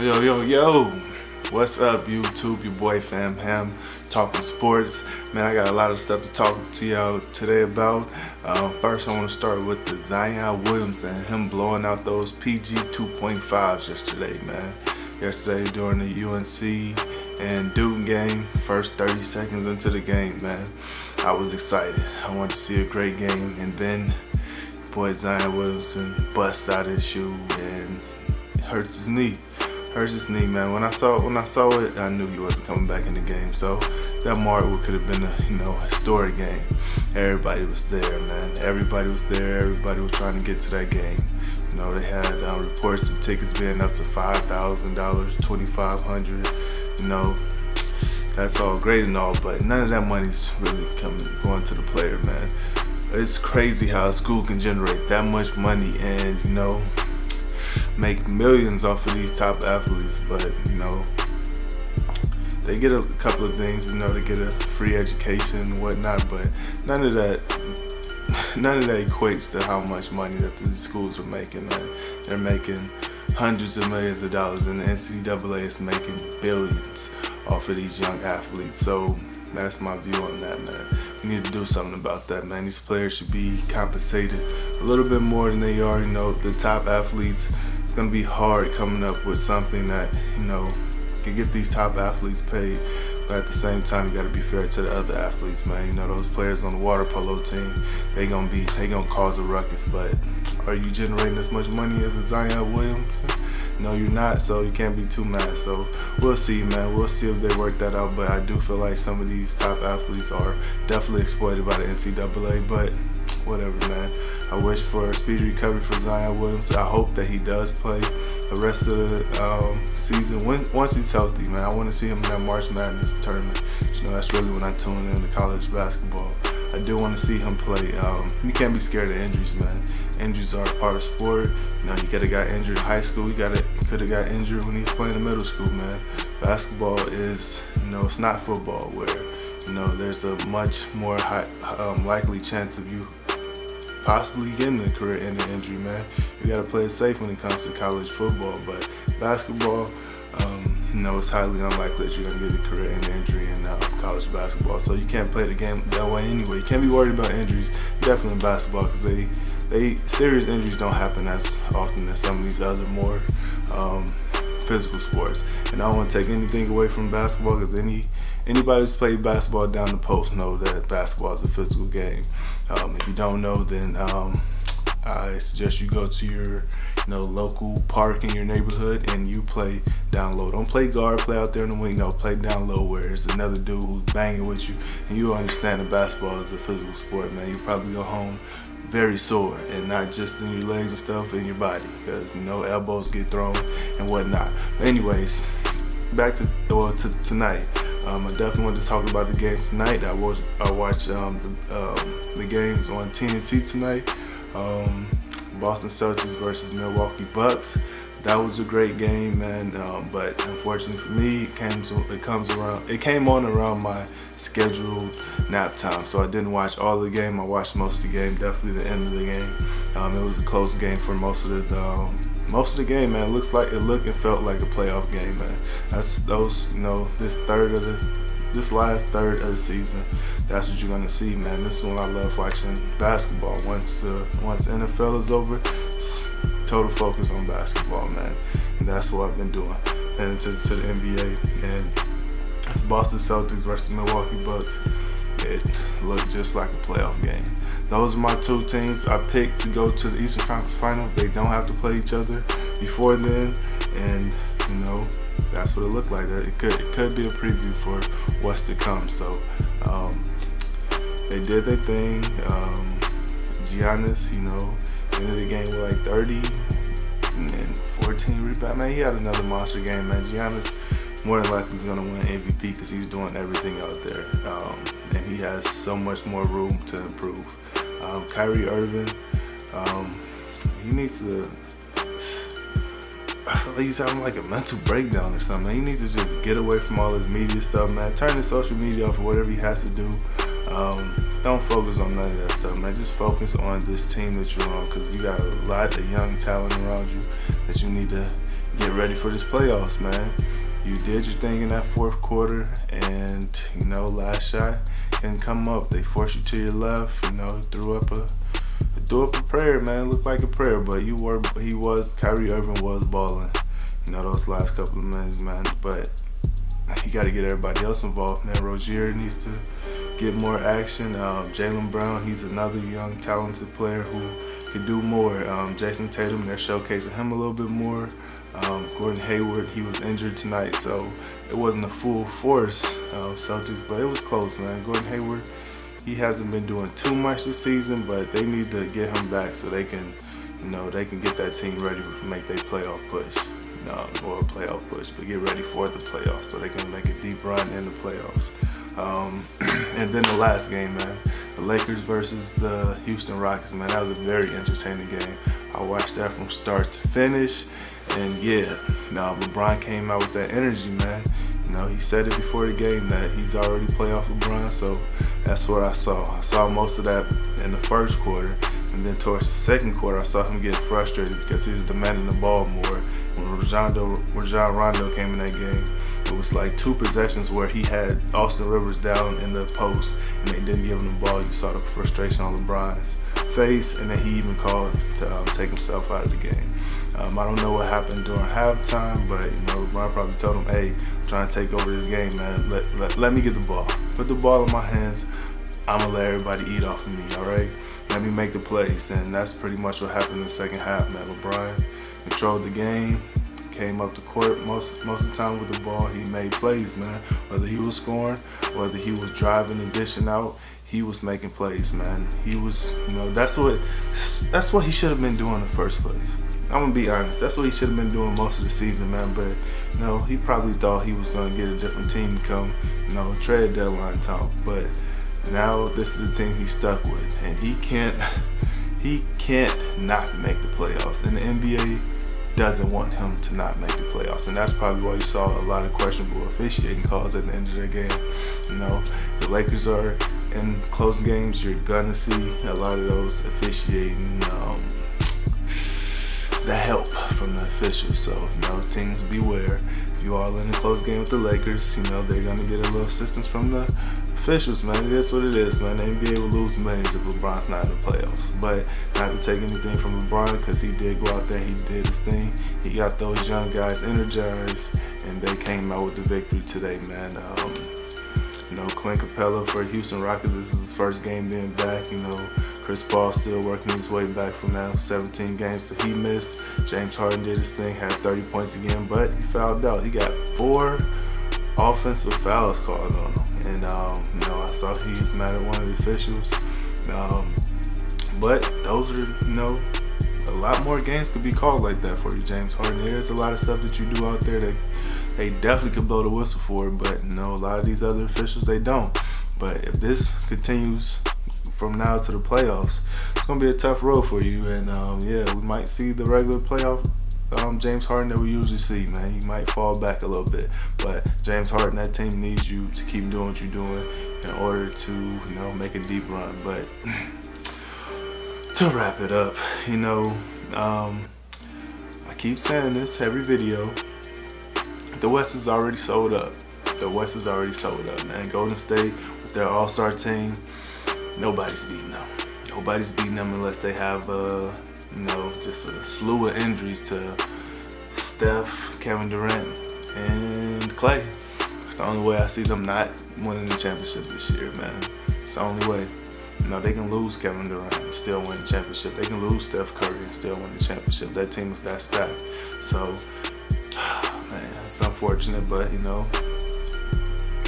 Yo. What's up, YouTube? Your boy FAMHAM talking sports. Man, I got a lot of stuff to talk to y'all today about. First, I want to start with the Zion Williamson, him blowing out those PG 2.5s yesterday, man. Yesterday during the UNC and Duke game, first 30 seconds into the game, man, I was excited. I wanted to see a great game, and then boy Zion Williamson busts out his shoe and hurts his knee. Man. When I saw it, I knew he wasn't coming back in the game. So that mark could have been a historic game. Everybody was there, man. Everybody was there. Everybody was trying to get to that game. They had reports of tickets being up to $5,000, $2,500. That's all great and all, but none of that money's really going to the player, man. It's crazy how a school can generate that much money and make millions off of these top athletes, but they get a couple of things, they get a free education and whatnot, but none of that equates to how much money that these schools are making, man. They're making hundreds of millions of dollars, and the NCAA is making billions off of these young athletes. So that's my view on that, man. We need to do something about that, man. These players should be compensated a little bit more than they are. The top athletes, it's going to be hard coming up with something that, can get these top athletes paid. But at the same time, you got to be fair to the other athletes, man. Those players on the water polo team, they gonna cause a ruckus. But are you generating as much money as a Zion Williamson? No, you're not, so you can't be too mad. So we'll see, man. We'll see if they work that out. But I do feel like some of these top athletes are definitely exploited by the NCAA. But whatever, man. I wish for a speedy recovery for Zion Williamson. I hope that he does play the rest of the season once he's healthy, man. I want to see him in that March Madness tournament. That's really when I tune in to college basketball. I do want to see him play. You can't be scared of injuries, man. Injuries are a part of sport. He could have got injured in high school. He could have got injured when he's playing in middle school, man. Basketball is, it's not football where, there's a much more likely chance of you possibly getting a career-ending injury, man. You gotta play it safe when it comes to college football, but basketball, it's highly unlikely that you're gonna get a career-ending injury in college basketball. So you can't play the game that way anyway. You can't be worried about injuries, definitely in basketball, because they serious injuries don't happen as often as some of these other more physical sports. And I don't want to take anything away from basketball, because anybody who's played basketball down the post know that basketball is a physical game. If you don't know, then I suggest you go to your local park in your neighborhood and you play down low. Don't play guard, play out there in the wing. No, play down low where there's another dude who's banging with you, and you understand that basketball is a physical sport, man. You probably go home very sore, and not just in your legs and stuff, in your body, because elbows get thrown and whatnot. But anyways, back to tonight. I definitely wanted to talk about the games tonight. I watched the games on TNT tonight. Boston Celtics versus Milwaukee Bucks. That was a great game, man. But unfortunately for me, it came on around my scheduled nap time, so I didn't watch all the game. I watched most of the game, definitely the end of the game. It was a close game for most of the game, man. It looked and felt like a playoff game, man. This last third of the season, that's what you're gonna see, man. This is when I love watching basketball. Once NFL is over, total focus on basketball, man. And that's what I've been doing. Heading to the NBA, and it's Boston Celtics versus Milwaukee Bucks. It looked just like a playoff game. Those are my two teams I picked to go to the Eastern Conference Final. They don't have to play each other before then, and that's what it looked like. It could be a preview for what's to come. So they did their thing. Giannis, ended the game with like 30 and 14 rebounds. Man, he had another monster game, man. Giannis more than likely is gonna win MVP because he's doing everything out there, and he has so much more room to improve. Kyrie Irving, he needs to. I feel like he's having like a mental breakdown or something. He needs to just get away from all his media stuff, man. Turn his social media off or whatever he has to do. Don't focus on none of that stuff, man. Just focus on this team that you're on, because you got a lot of young talent around you that you need to get ready for this playoffs, man. You did your thing in that fourth quarter, and last shot didn't come up. They forced you to your left. Threw up a prayer, man. It looked like a prayer, but Kyrie Irving was balling. Those last couple of minutes, man. But you got to get everybody else involved, man. Rozier needs to get more action. Jaylen Brown, he's another young, talented player who could do more. Jason Tatum, they're showcasing him a little bit more. Gordon Hayward, he was injured tonight, so it wasn't a full force Celtics, but it was close, man. Gordon Hayward, he hasn't been doing too much this season, but they need to get him back so they can, they can get that team ready to make their playoff push. Or a playoff push, but get ready for the playoffs so they can make a deep run in the playoffs. And then the last game, man, the Lakers versus the Houston Rockets, man, that was a very entertaining game. I watched that from start to finish, and LeBron came out with that energy, man. He said it before the game that he's already playoff LeBron, so that's what I saw. I saw most of that in the first quarter, and then towards the second quarter, I saw him getting frustrated because he was demanding the ball more. When Rajon Rondo came in that game, it was like 2 possessions where he had Austin Rivers down in the post, and they didn't give him the ball. You saw the frustration on LeBron's face, and then he even called to take himself out of the game. I don't know what happened during halftime, but LeBron probably told him, "Hey, I'm trying to take over this game, man. Let me get the ball. Put the ball in my hands. I'm gonna let everybody eat off of me. All right? Let me make the plays." And that's pretty much what happened in the second half, man. LeBron controlled the game, came up the court most of the time with the ball. He made plays, man. Whether he was scoring, whether he was driving and dishing out, he was making plays, man. He was, that's what he should have been doing in the first place. I'm gonna be honest. That's what he should have been doing most of the season, man. But he probably thought he was gonna get a different team to come, trade deadline talk. But now this is the team he's stuck with, and he can't not make the playoffs. And the NBA doesn't want him to not make the playoffs, and that's probably why you saw a lot of questionable officiating calls at the end of the game. The Lakers are in close games. You're gonna see a lot of those officiating, the help from the officials. So teams beware. If you all in a close game with the Lakers, they're gonna get a little assistance from the officials, man. It is what it is, man. The NBA will lose millions if LeBron's not in the playoffs. But not to take anything from LeBron, because he did go out there, he did his thing. He got those young guys energized, and they came out with the victory today, man. Clint Capella for Houston Rockets, this is his first game being back. Chris Paul still working his way back from that 17 games that he missed. James Harden did his thing, had 30 points again, but he fouled out. He got 4 offensive fouls called on him. And, I saw he was mad at one of the officials. But those are, a lot more games could be called like that for you, James Harden. There's a lot of stuff that you do out there that they definitely could blow the whistle for, but a lot of these other officials, they don't. But if this continues from now to the playoffs, it's going to be a tough road for you. And, we might see the regular playoff James Harden that we usually see, man. He might fall back a little bit, but James Harden, that team needs you to keep doing what you're doing in order to, make a deep run. But to wrap it up, I keep saying this every video. The West is already sold up. The West is already sold up, man. Golden State with their all-star team, nobody's beating them. Nobody's beating them unless they have just a slew of injuries to Steph, Kevin Durant, and Clay. It's the only way I see them not winning the championship this year, man. It's the only way. They can lose Kevin Durant and still win the championship. They can lose Steph Curry and still win the championship. That team is that stacked. So, man, it's unfortunate, but,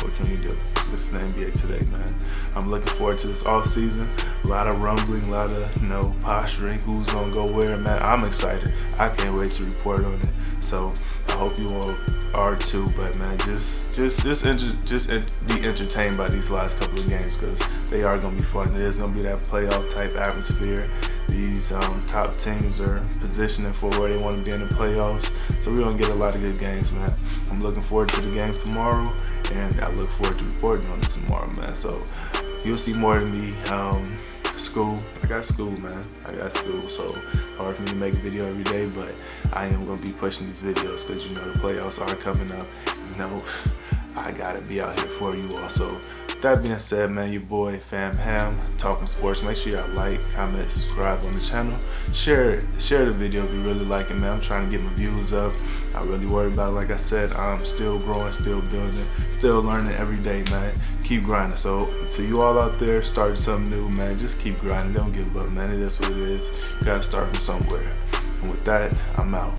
what can you do? This is the NBA today, man. I'm looking forward to this offseason. A lot of rumbling, a lot of, posturing, who's going to go where, man. I'm excited. I can't wait to report on it. So I hope you all are too, but man, just be entertained by these last couple of games, because they are going to be fun. There's going to be that playoff type atmosphere. These top teams are positioning for where they want to be in the playoffs. So we're going to get a lot of good games, man. I'm looking forward to the games tomorrow, and I look forward to reporting on it tomorrow, man. So you'll see more of me School. I got school, man. I got school, so hard for me to make a video every day, but I am gonna be pushing these videos because you know the playoffs are coming up. You know, I gotta be out here for you all. So that being said, man, your boy FAMHAM talking sports. Make sure y'all like, comment, subscribe on the channel. Share the video if you really like it, man. I'm trying to get my views up. I really worry about it. Like I said, I'm still growing, still building, still learning every day, man. Keep grinding. So to you all out there starting something new, man, just keep grinding. Don't give up, man. It is what it is. You gotta start from somewhere. And with that, I'm out.